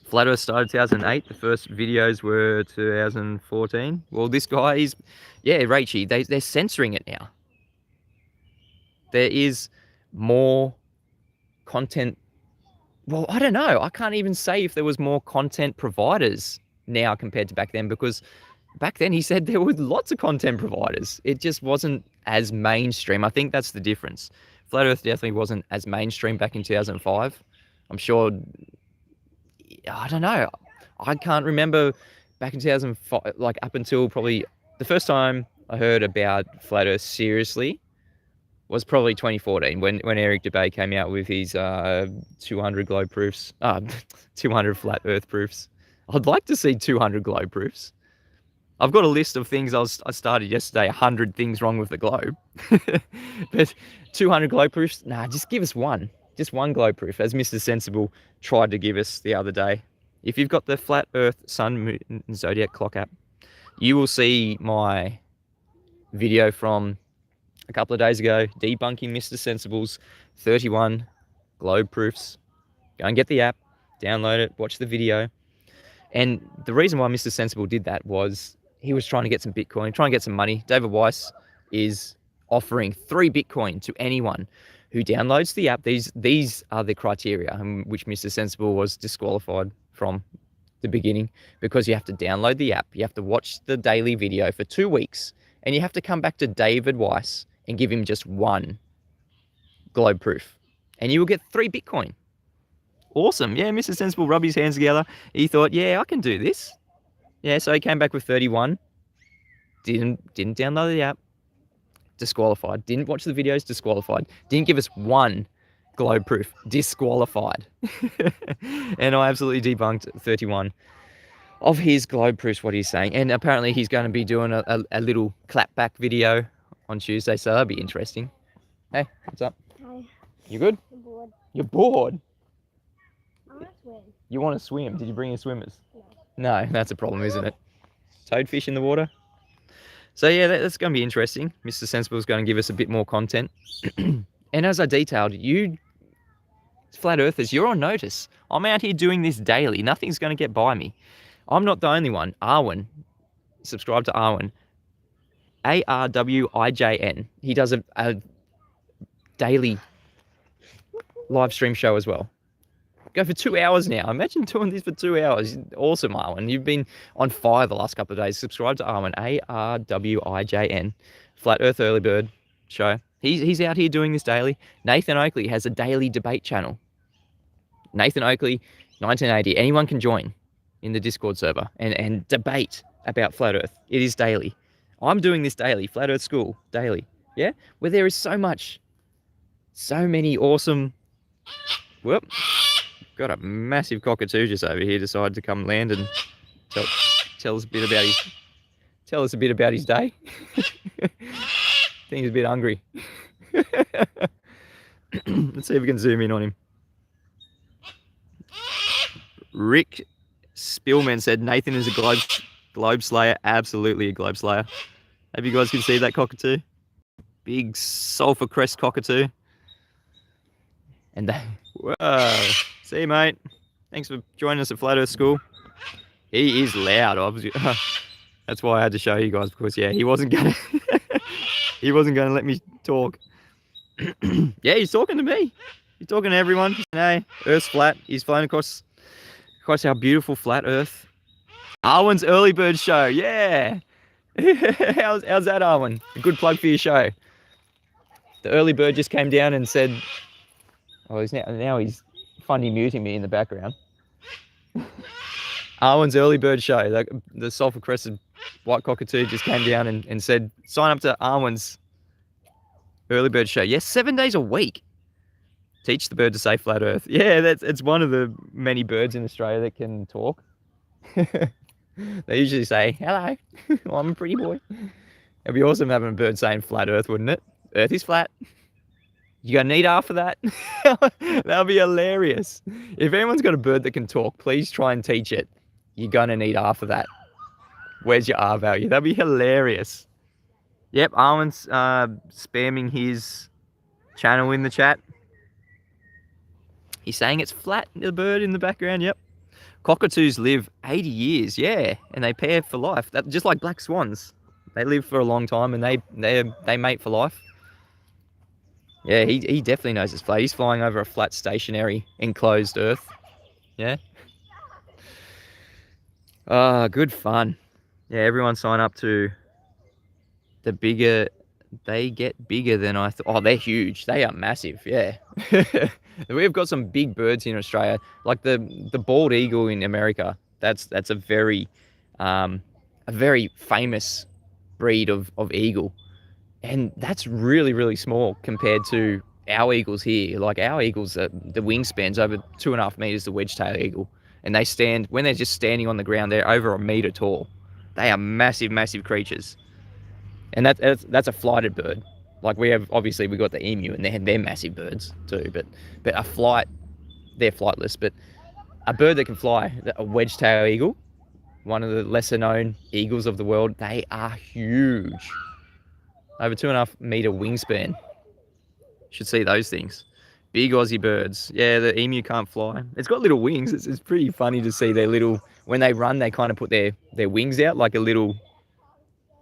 S1: Flat Earth started 2008. The first videos were 2014. Well, this guy is, yeah, Rachie, they're censoring it now. There is more content. Well, I don't know. I can't even say if there was more content providers now compared to back then, because back then he said there were lots of content providers. It just wasn't as mainstream. I think that's the difference. Flat Earth definitely wasn't as mainstream back in 2005. I'm sure, I don't know. I can't remember back in 2005, like up until probably the first time I heard about Flat Earth seriously was probably 2014 when Eric Dubay came out with his 200 globe proofs, 200 flat Earth proofs. I'd like to see 200 globe proofs. I've got a list of things I started yesterday, 100 things wrong with the globe. But 200 globe proofs? Nah, just give us one. Just one globe proof, as Mr. Sensible tried to give us the other day. If you've got the Flat Earth Sun Moon Zodiac Clock app, you will see my video from a couple of days ago, debunking Mr. Sensible's 31 globe proofs. Go and get the app, download it, watch the video. And the reason why Mr. Sensible did that was he was trying to get some Bitcoin, trying to get some money. David Weiss is offering 3 Bitcoin to anyone who downloads the app. These are the criteria which Mr. Sensible was disqualified from the beginning, because you have to download the app, you have to watch the daily video for 2 weeks, and you have to come back to David Weiss and give him just 1 globe proof, and you will get 3 Bitcoin. Awesome. Yeah, Mr. Sensible rubbed his hands together. He thought, yeah, I can do this. Yeah, so he came back with 31. Didn't download the app. Disqualified. Didn't watch the videos. Disqualified. Didn't give us 1 globe proof. Disqualified. And I absolutely debunked 31 of his globe proofs, what he's saying. And apparently he's going to be doing a little clapback video on Tuesday, so that'll be interesting. Hey, what's up?
S2: Hi.
S1: You good?
S2: I'm bored.
S1: You're bored?
S2: I want to swim.
S1: You want to swim? Did you bring your swimmers?
S2: No.
S1: No, that's a problem, isn't it? Toadfish in the water? So yeah, that's going to be interesting. Mr. Sensible is going to give us a bit more content. And as I detailed, you flat earthers, you're on notice. I'm out here doing this daily. Nothing's going to get by me. I'm not the only one. Arwen, subscribe to Arwen. ARWIJN. He does a daily live stream show as well. Go for 2 hours now. Imagine doing this for 2 hours. Awesome, Arwen. You've been on fire the last couple of days. Subscribe to Arwen, ARWIJN. Flat Earth Early Bird show. He's out here doing this daily. Nathan Oakley has a daily debate channel. Nathan Oakley, 1980. Anyone can join in the Discord server and debate about Flat Earth. It is daily. I'm doing this daily. Flat Earth School, daily. Yeah? Where there is so many awesome... Whoop. Got a massive cockatoo just over here, decided to come land and tell us a bit about his day. Think he's a bit hungry. Let's see if we can zoom in on him. Rick Spillman said Nathan is a globe slayer. Absolutely a globe slayer. Hope you guys can see that cockatoo. Big sulfur crest cockatoo. And they, whoa. See you, mate. Thanks for joining us at Flat Earth School. He is loud, obviously. That's why I had to show you guys, because yeah, he wasn't gonna let me talk. Yeah, he's talking to me. He's talking to everyone. Hey, Earth's flat. He's flying across our beautiful flat Earth. Arwen's Early Bird Show. Yeah. How's that, Arwen? A good plug for your show. The early bird just came down and said, "Oh, now he's funny muting me in the background." Arwen's Early Bird Show. The sulfur crested white cockatoo just came down and said, "Sign up to Arwen's Early Bird Show." Yes, 7 days a week. Teach the bird to say flat Earth. Yeah, it's one of the many birds in Australia that can talk. They usually say, "Hello, I'm a pretty boy." It'd be awesome having a bird saying flat Earth, wouldn't it? Earth is flat. You gonna need R for that? That'll be hilarious. If anyone's got a bird that can talk, please try and teach it. You're gonna need R for that. Where's your R value? That'd be hilarious. Yep, Arwen's spamming his channel in the chat. He's saying it's flat, the bird in the background, yep. Cockatoos live 80 years, yeah, and they pair for life. Just like black swans. They live for a long time and they mate for life. Yeah, he definitely knows it's flat. He's flying over a flat, stationary, enclosed Earth. Yeah. Good fun. Yeah, everyone sign up to the bigger... They get bigger than I thought. Oh, they're huge. They are massive, yeah. We've got some big birds in Australia. Like the bald eagle in America. That's a very famous breed of eagle. And that's really, really small compared to our eagles here. Like our eagles, the wingspan's over 2.5 meters, the wedge-tailed eagle. And they stand, when they're just standing on the ground, they're over 1 meter tall. They are massive, massive creatures. And that's a flighted bird. Like we got the emu, and they're massive birds too. But a flight, they're flightless. But a bird that can fly, a wedge-tailed eagle, one of the lesser known eagles of the world, they are huge. Over 2.5 meter wingspan. Should see those things. Big Aussie birds. Yeah, the emu can't fly. It's got little wings. It's pretty funny to see their little, when they run, they kind of put their wings out like a little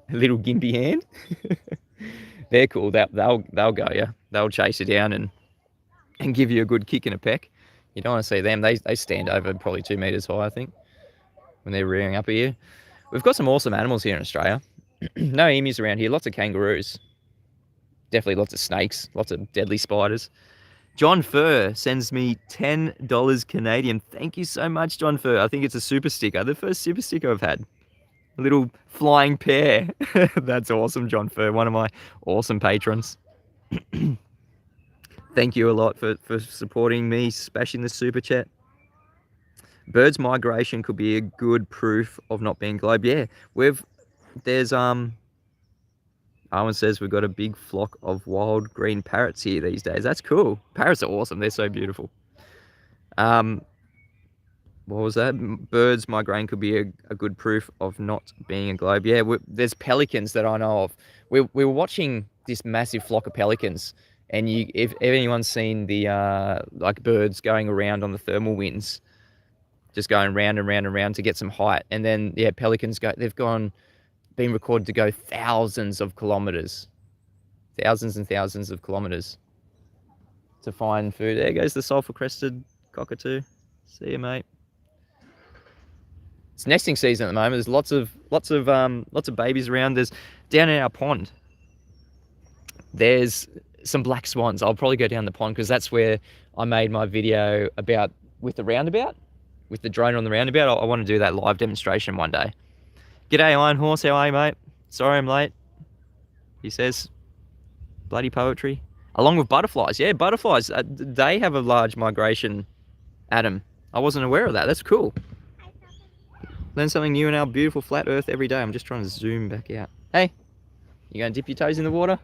S1: gimpy hand. They're cool. They'll go, yeah. They'll chase you down and give you a good kick and a peck. You don't want to see them. They stand over probably 2 meters high, I think, when they're rearing up here. We've got some awesome animals here in Australia. No emus around here. Lots of kangaroos. Definitely lots of snakes. Lots of deadly spiders. John Fur sends me $10 Canadian. Thank you so much, John Fur. I think it's a super sticker. The first super sticker I've had. A little flying pear. That's awesome, John Fur. One of my awesome patrons. Thank you a lot for supporting me, smashing the super chat. Birds migration could be a good proof of not being globe. Yeah, there's Arwen says we've got a big flock of wild green parrots here these days. That's cool. Parrots are awesome. They're so beautiful. What was that? Birds migrating could be a good proof of not being a globe. Yeah, there's pelicans that I know of. We were watching this massive flock of pelicans, and if anyone's seen the like birds going around on the thermal winds, just going round and round and round to get some height, and then yeah, pelicans been recorded to go thousands of kilometers, thousands and thousands of kilometers to find food. There goes the sulfur-crested cockatoo. See you, mate. It's nesting season at the moment. There's lots of babies around. There's down in our pond. There's some black swans. I'll probably go down the pond because that's where I made my video about with the roundabout, with the drone on the roundabout. I want to do that live demonstration one day. G'day, Iron Horse. How are you, mate? Sorry I'm late. He says, bloody poetry. Along with butterflies. Yeah, butterflies. They have a large migration, Adam. I wasn't aware of that. That's cool. Learn something new in our beautiful flat earth every day. I'm just trying to zoom back out. Hey, you going to dip your toes in the water?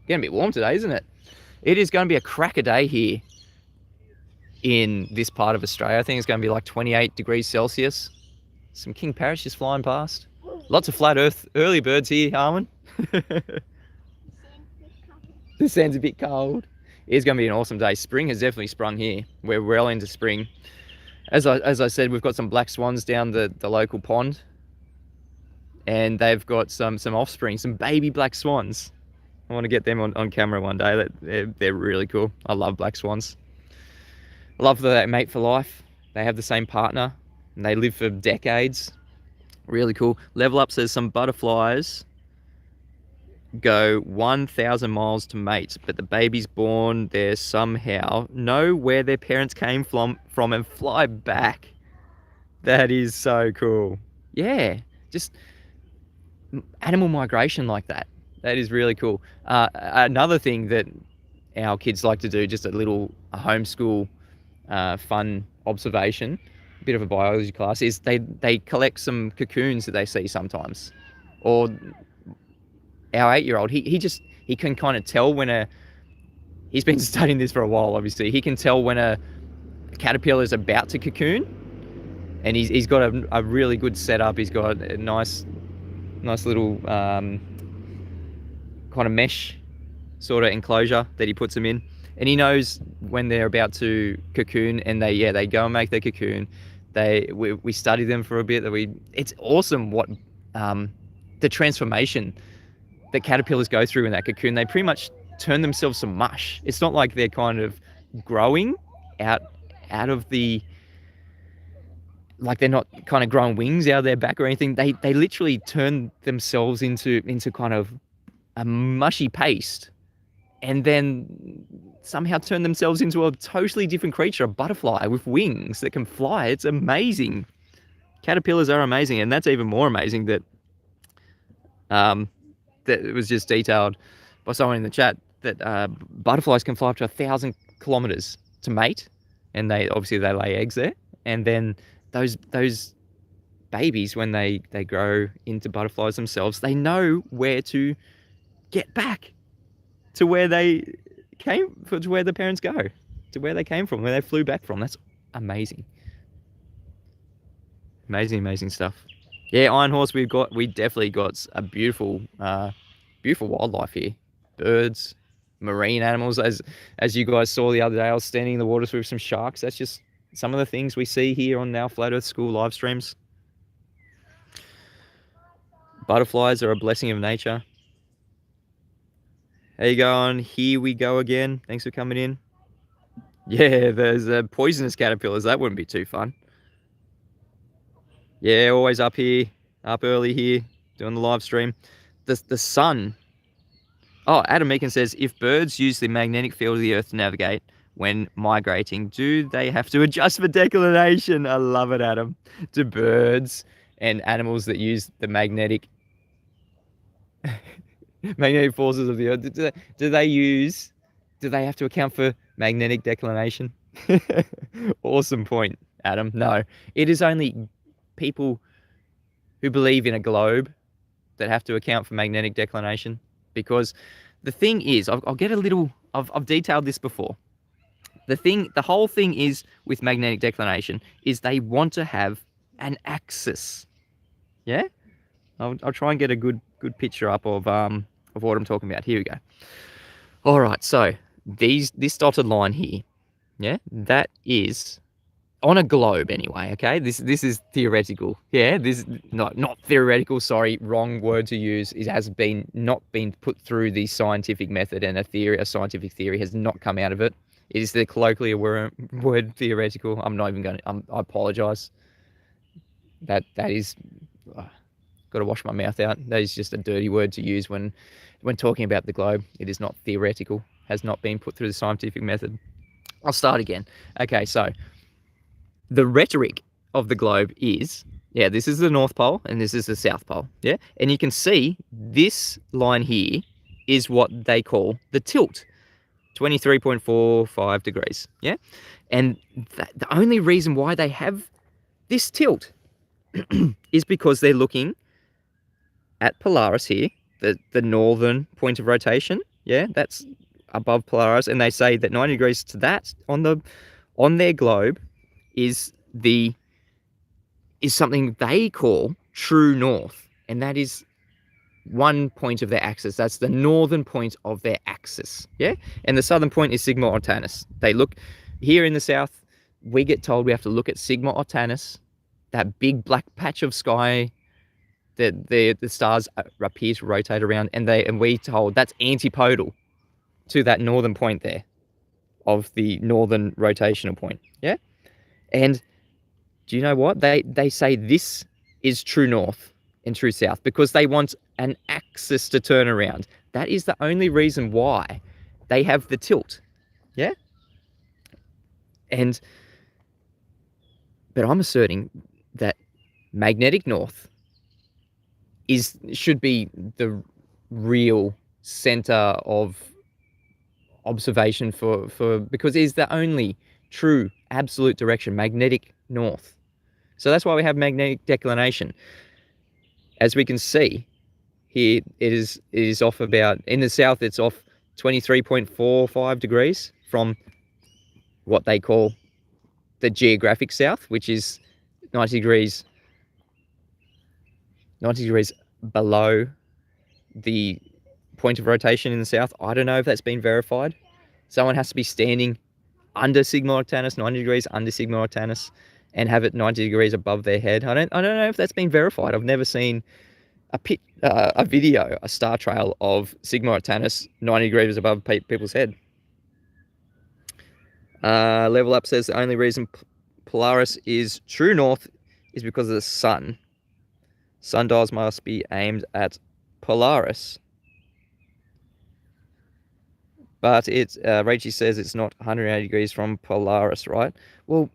S1: Getting a bit warm today, isn't it? It is going to be a cracker day here in this part of Australia. I think it's going to be like 28 degrees Celsius. Some king parrots just flying past. Lots of flat earth early birds here, Arwen. The sand's a bit cold. It's going to be an awesome day. Spring has definitely sprung here. We're well into spring. As I said, we've got some black swans down the local pond, and they've got some offspring, some baby black swans. I want to get them on camera one day. They're really cool. I love black swans. I love that they mate for life. They have the same partner, and they live for decades. Really cool. Level Up says some butterflies go 1,000 miles to mate, but the babies born there somehow know where their parents came from and fly back. That is so cool. Yeah, just animal migration like that. That is really cool. Another thing that our kids like to do, just a little homeschool fun observation, a bit of a biology class, is they collect some cocoons that they see sometimes. Or our 8-year-old, he can kind of tell when he's been studying this for a while, obviously. He can tell when a caterpillar is about to cocoon, and he's got a really good setup. He's got a nice little kind of mesh sort of enclosure that he puts them in, and he knows when they're about to cocoon, and they go and make their cocoon. We study them for a bit. It's awesome what the transformation that caterpillars go through in that cocoon. They pretty much turn themselves to mush. It's not like they're kind of growing out of the, like they're not kind of growing wings out of their back or anything. They literally turn themselves into kind of a mushy paste, and then somehow turn themselves into a totally different creature, a butterfly with wings that can fly. It's amazing. Caterpillars are amazing, and that's even more amazing that that it was just detailed by someone in the chat that butterflies can fly up to 1,000 kilometers to mate, and they lay eggs there, and then those babies, when they grow into butterflies themselves, they know where to get back to where they came, to where the parents go, to where they came from, where they flew back from. That's amazing. Amazing stuff. Yeah, Iron Horse, we definitely got a beautiful beautiful wildlife here. Birds, marine animals. As you guys saw the other day, I was standing in the waters with some sharks. That's just some of the things we see here on our Flat Earth School live streams. Butterflies are a blessing of nature. How you going? Here we go again. Thanks for coming in. Yeah, there's poisonous caterpillars. That wouldn't be too fun. Yeah, always up here, up early here, doing the live stream. The sun. Oh, Adam Meakin says, if birds use the magnetic field of the Earth to navigate when migrating, do they have to adjust for declination? I love it, Adam. Do birds and animals that use the magnetic forces of the Earth, do they have to account for magnetic declination? Awesome point, Adam. No, it is only people who believe in a globe that have to account for magnetic declination, because the thing is, I'll get a little, I've detailed this before. The whole thing is with magnetic declination is they want to have an axis. Yeah, I'll try and get a good picture up of what I'm talking about. Here we go. All right, so this dotted line here, yeah, that is on a globe anyway. Okay, this is theoretical. Yeah, this not theoretical. Sorry, wrong word to use. It has not been put through the scientific method, and a scientific theory has not come out of it. It is the colloquial word theoretical. I'm not even going to. I apologize. That is. Got to wash my mouth out. That is just a dirty word to use when talking about the globe. It is not theoretical. Has not been put through the scientific method. I'll start again. Okay, so the rhetoric of the globe is, yeah, this is the North Pole and this is the South Pole. Yeah, and you can see this line here is what they call the tilt, 23.45 degrees. Yeah, and the only reason why they have this tilt is because they're looking at Polaris here, the northern point of rotation. Yeah, that's above Polaris, and they say that 90 degrees to that on their globe is something they call true north, and that is one point of their axis. That's the northern point of their axis. Yeah, and the southern point is Sigma Octantis. They look here in the south. We get told we have to look at Sigma Octantis, that big black patch of sky that the stars appear to rotate around, and we told that's antipodal to that northern point there of the northern rotational point. Yeah, and do you know what they say? This is true north and true south because they want an axis to turn around. That is the only reason why they have the tilt. Yeah, but I'm asserting that magnetic north should be the real center of observation for because it is the only true absolute direction, magnetic north. So that's why we have magnetic declination. As we can see here, it is off about, in the south it's off 23.45 degrees from what they call the geographic south, which is 90 degrees below the point of rotation in the south. I don't know if that's been verified. Someone has to be standing under Sigma Octantis, 90 degrees under Sigma Octantis, and have it 90 degrees above their head. I don't know if that's been verified. I've never seen a video, a star trail of Sigma Octantis 90 degrees above people's head. Level Up says the only reason Polaris is true north is because of the sun. Sundials must be aimed at Polaris. But Rachie says it's not 180 degrees from Polaris, right? Well,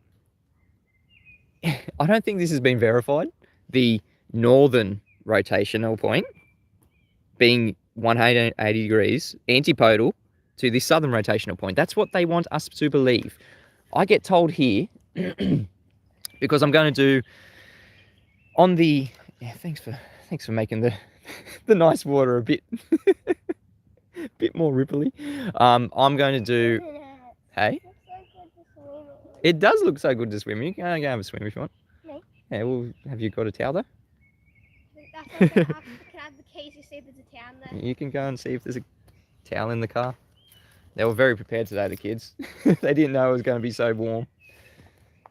S1: I don't think this has been verified. The northern rotational point being 180 degrees antipodal to the southern rotational point. That's what they want us to believe. I get told here, because I'm going to do on the... Yeah, thanks for making the nice water a bit more ripply. I'm going to do... Hey? It does look so good to swim. You can go have a swim if you want.
S2: No.
S1: Yeah, well, have you got a towel though?
S2: That's okay. I can have the keys to see if there's a town there.
S1: You can go and see if there's a towel in the car. They were very prepared today, the kids. They didn't know it was going to be so warm.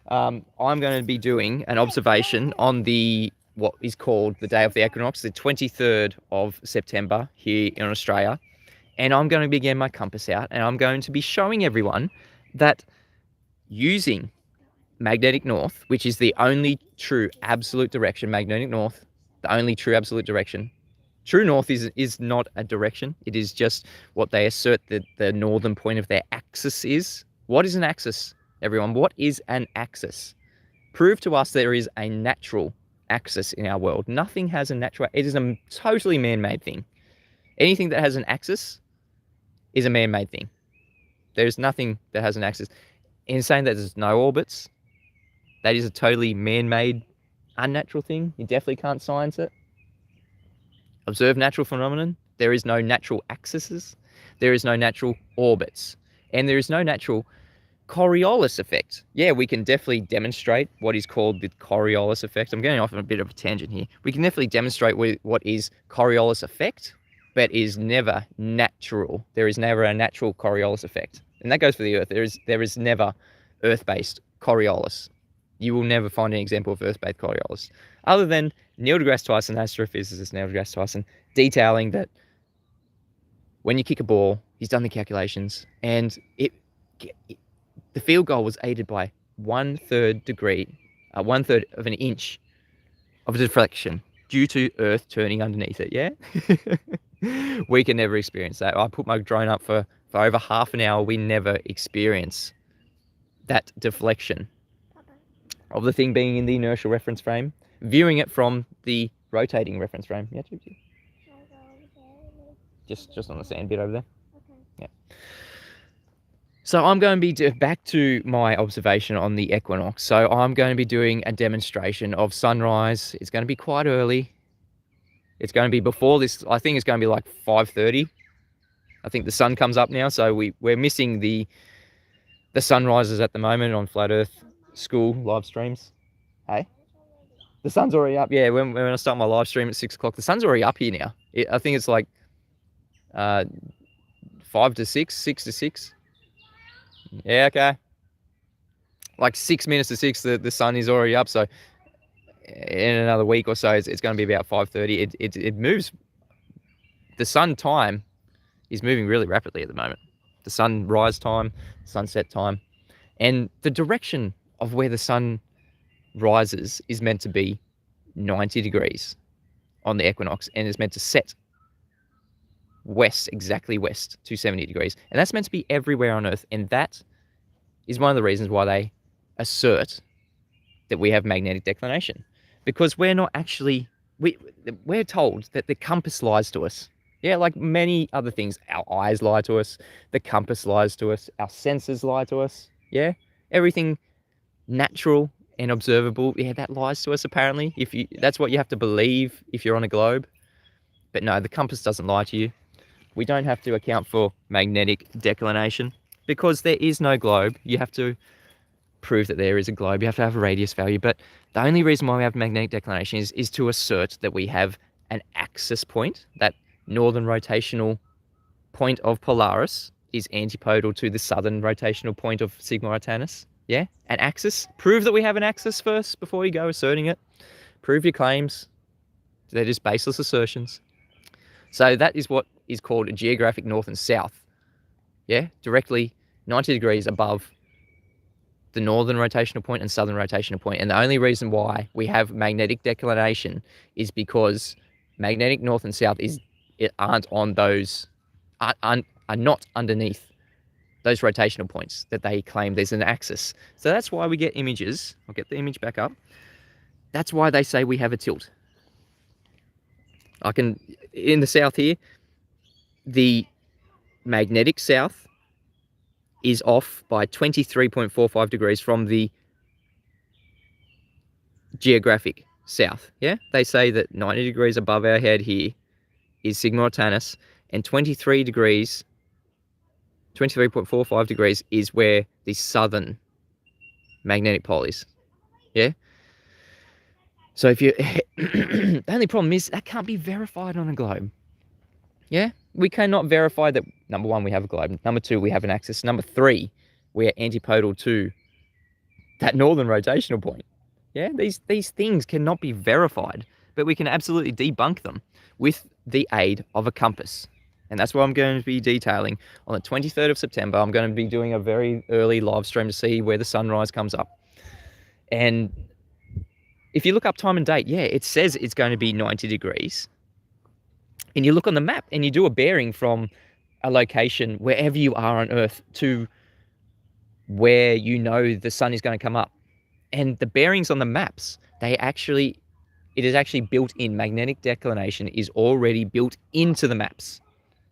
S1: I'm going to be doing an observation on what is called the day of the equinox, the 23rd of September here in Australia. And I'm going to be getting my compass out, and I'm going to be showing everyone that using magnetic north, which is the only true absolute direction, magnetic north, the only true absolute direction. True north is not a direction. It is just what they assert that the northern point of their axis is. What is an axis, everyone? What is an axis? Prove to us there is a natural axis in our world. Nothing has a natural. It is a totally man-made thing. Anything that has an axis is a man-made thing. There's nothing that has an axis. In saying that there's no orbits, that is a totally man-made, unnatural thing. You definitely can't science it. Observe natural phenomenon. There is no natural axes. There is no natural orbits. And there is no natural Coriolis effect. Yeah, we can definitely demonstrate what is called the Coriolis effect. I'm going off on a bit of a tangent here. We can definitely demonstrate what is Coriolis effect, but is never natural. There is never a natural Coriolis effect. And that goes for the Earth. There is never Earth-based Coriolis. You will never find an example of Earth-based Coriolis, other than Neil deGrasse Tyson, astrophysicist Neil deGrasse Tyson, detailing that when you kick a ball, he's done the calculations, and the field goal was aided by 1/3 degree, 1/3 of an inch of deflection due to Earth turning underneath it. Yeah, we can never experience that. I put my drone up for over half an hour. We never experience that deflection of the thing being in the inertial reference frame, viewing it from the rotating reference frame. Yeah, just on the sand bit over there.
S2: Okay.
S1: Yeah. So I'm going to be back to my observation on the equinox. So I'm going to be doing a demonstration of sunrise. It's going to be quite early. It's going to be before this. I think it's going to be like 5:30. I think the sun comes up now, so we're missing the sunrises at the moment on Flat Earth School live streams. Hey, the sun's already up. Yeah, when I start my live stream at 6 o'clock, the sun's already up here now. I think it's like 5 to 6, 6 to 6. Yeah, okay. Like 6 minutes to 6, the sun is already up. So in another week or so, it's going to be about 5:30. It moves. The sun time is moving really rapidly at the moment. The sunrise time, sunset time, and the direction of where the sun rises is meant to be 90 degrees on the equinox, and is meant to set west, exactly west, to 70 degrees. And that's meant to be everywhere on Earth. And that is one of the reasons why they assert that we have magnetic declination. Because we're not actually, we're told that the compass lies to us. Yeah, like many other things. Our eyes lie to us. The compass lies to us. Our senses lie to us. Yeah, everything natural and observable, yeah, that lies to us apparently. That's what you have to believe if you're on a globe. But no, the compass doesn't lie to you. We don't have to account for magnetic declination because there is no globe. You have to prove that there is a globe. You have to have a radius value. But the only reason why we have magnetic declination is to assert that we have an axis point. That northern rotational point of Polaris is antipodal to the southern rotational point of Sigma Orientalis. Yeah, an axis. Prove that we have an axis first before you go asserting it. Prove your claims. They're just baseless assertions. So that is what is called a geographic north and south. Yeah, directly 90 degrees above the northern rotational point and southern rotational point. And the only reason why we have magnetic declination is because magnetic north and south aren't on those, are not underneath those rotational points that they claim there's an axis. So that's why we get images. I'll get the image back up. That's why they say we have a tilt. In the south here, the magnetic south is off by 23.45 degrees from the geographic south. Yeah, they say that 90 degrees above our head here is Sigma Orientalis, and 23.45 degrees is where the southern magnetic pole is. Yeah. So if you, the only problem is that can't be verified on a globe. Yeah, we cannot verify that. Number one, we have a globe. Number two, we have an axis. Number three, we are antipodal to that northern rotational point. Yeah, these things cannot be verified, but we can absolutely debunk them with the aid of a compass. And that's what I'm going to be detailing on the 23rd of September. I'm going to be doing a very early live stream to see where the sunrise comes up. And if you look up time and date, yeah, it says it's going to be 90 degrees. And you look on the map and you do a bearing from a location wherever you are on Earth to where you know the sun is going to come up. And the bearings on the maps, it is actually built in. Magnetic declination is already built into the maps.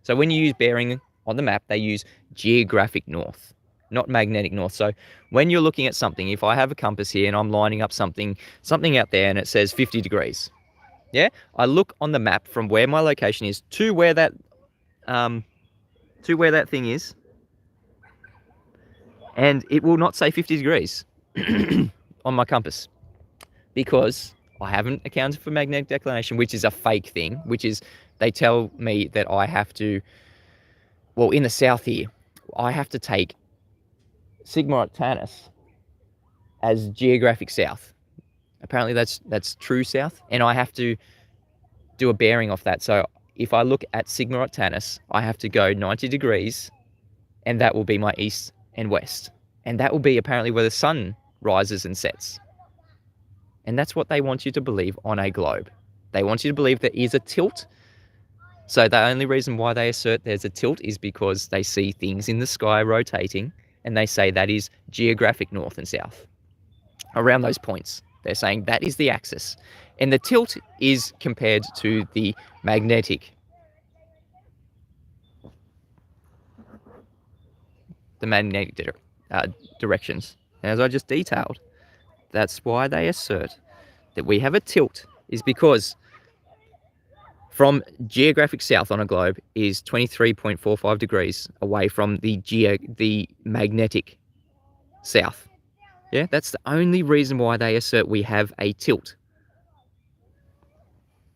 S1: So when you use bearing on the map, they use geographic north, not magnetic north. So when you're looking at something, if I have a compass here and I'm lining up something out there and it says 50 degrees, yeah, I look on the map from where my location is to where that thing is, and it will not say 50 degrees on my compass because I haven't accounted for magnetic declination, which is a fake thing, which is they tell me that I have to, well, in the south here, I have to take Sigma Octantis as geographic south. Apparently that's true south, and I have to do a bearing off that. So if I look at Sigma Octantis, I have to go 90 degrees, and that will be my east and west. And that will be apparently where the sun rises and sets. And that's what they want you to believe on a globe. They want you to believe there is a tilt. So the only reason why they assert there's a tilt is because they see things in the sky rotating, and they say that is geographic north and south. Around those points, they're saying that is the axis. And the tilt is compared to the magnetic directions. And as I just detailed, that's why they assert that we have a tilt, is because from geographic south on a globe is 23.45 degrees away from the magnetic south. Yeah, that's the only reason why they assert we have a tilt.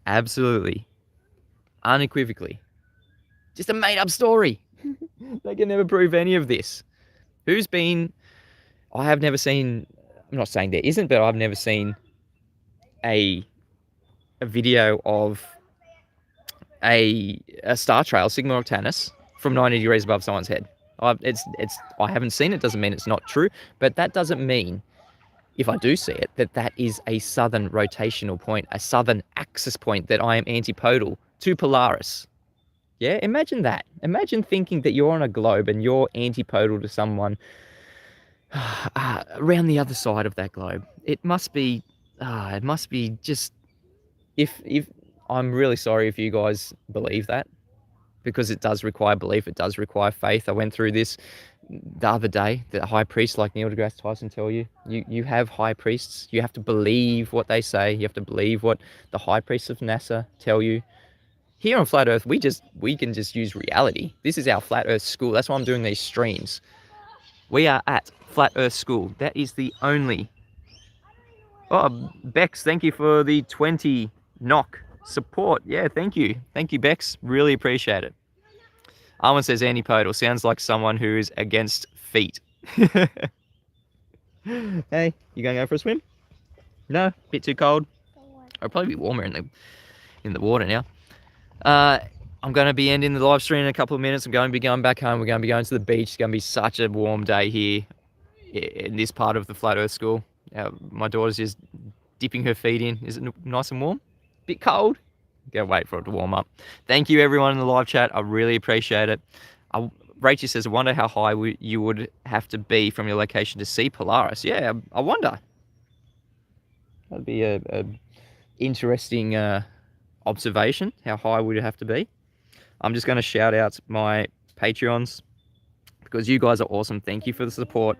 S1: Absolutely. Unequivocally. Just a made-up story. They can never prove any of this. I have never seen, I'm not saying there isn't, but I've never seen a video of a star trail, Sigma Octantis, from 90 degrees above someone's head. I haven't seen it, doesn't mean it's not true, but that doesn't mean, if I do see it, that is a southern rotational point, a southern axis point, that I am antipodal to Polaris. Yeah, imagine that. Imagine thinking that you're on a globe and you're antipodal to someone around the other side of that globe. It must be just, if I'm really sorry if you guys believe that, because it does require belief, it does require faith. I went through this the other day, the high priest, like Neil deGrasse Tyson tell you. You have high priests, you have to believe what they say, you have to believe what the high priests of NASA tell you. Here on Flat Earth, we can just use reality. This is our Flat Earth school. That's why I'm doing these streams. We are at Flat Earth School. That is the only... Oh, Bex, thank you for the 20 knock support. Yeah, thank you. Thank you, Bex. Really appreciate it. Armin says antipodal. Sounds like someone who is against feet. Hey, you gonna go for a swim? No? Bit too cold? It'll probably be warmer in the water now. I'm going to be ending the live stream in a couple of minutes. I'm going to be going back home. We're going to be going to the beach. It's going to be such a warm day here in this part of the Flat Earth School. My daughter's just dipping her feet in. Is it nice and warm? Bit cold? Gotta wait for it to warm up. Thank you everyone in the live chat. I really appreciate it. Rachel says, I wonder how high you would have to be from your location to see Polaris. Yeah, I wonder. That'd be a interesting observation. How high would it have to be? I'm just going to shout out my Patreons because you guys are awesome. Thank you for the support.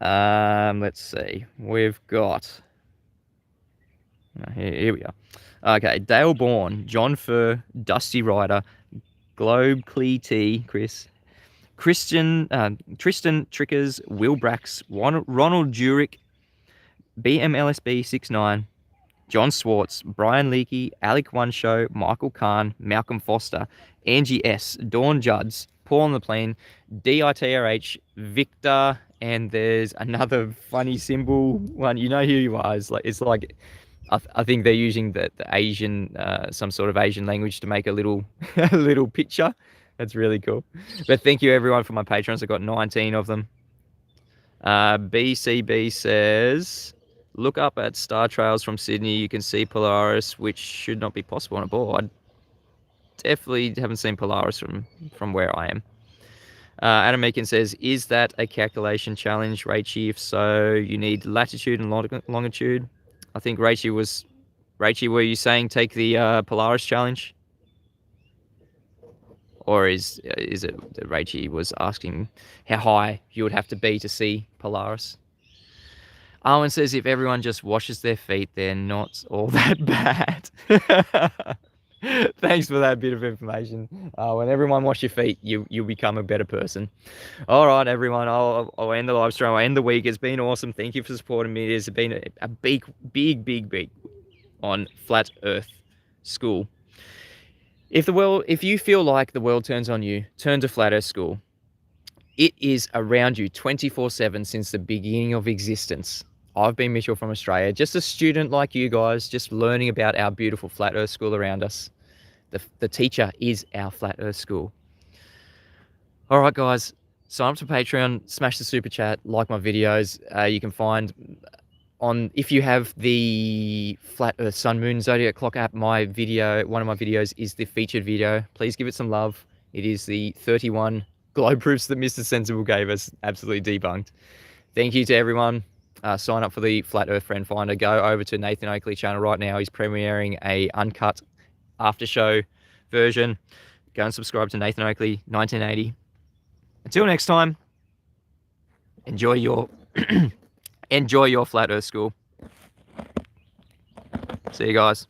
S1: Let's see. We've got... Here we are. Okay, Dale Bourne, John Fur, Dusty Rider, Globe Clee T, Tristan Trickers, Will Brax, Ronald Jurek, BMLSB 69, John Swartz, Brian Leakey, Alec One Show, Michael Kahn, Malcolm Foster, Angie S, Dawn Judds, Paul on the Plane, DITRH, Victor, and there's another funny symbol one. You know who you are. It's like I think they're using the Asian, some sort of Asian language to make a little a little picture. That's really cool. But thank you everyone for my patrons. I got 19 of them. BCB says, look up at star trails from Sydney. You can see Polaris, which should not be possible on a board. Definitely haven't seen Polaris from where I am. Adam Meakin says, is that a calculation challenge, Rachie? If so, you need latitude and longitude. I think Rachie, were you saying take the Polaris challenge? Or is it that Rachie was asking how high you would have to be to see Polaris? Arwen says if everyone just washes their feet, they're not all that bad. Thanks for that bit of information. When everyone wash your feet, you'll become a better person. All right, everyone. I'll end the live stream. I'll end the week. It's been awesome. Thank you for supporting me. It's been a big on Flat Earth School. If you feel like the world turns on you, turn to Flat Earth School. It is around you 24/7 since the beginning of existence. I've been Mitchell from Australia, just a student like you guys, just learning about our beautiful Flat Earth School around us. The teacher is our Flat Earth School. All right, guys, sign up to Patreon, smash the super chat, like my videos. You can find if you have the Flat Earth Sun Moon Zodiac Clock app, one of my videos is the featured video. Please give it some love. It is the 31 globe proofs that Mr. Sensible gave us, absolutely debunked. Thank you to everyone. Sign up for the Flat Earth Friend Finder. Go over to Nathan Oakley channel right now. He's premiering a uncut after show version. Go and subscribe to Nathan Oakley 1980. Until next time, enjoy your Flat Earth School. See you guys.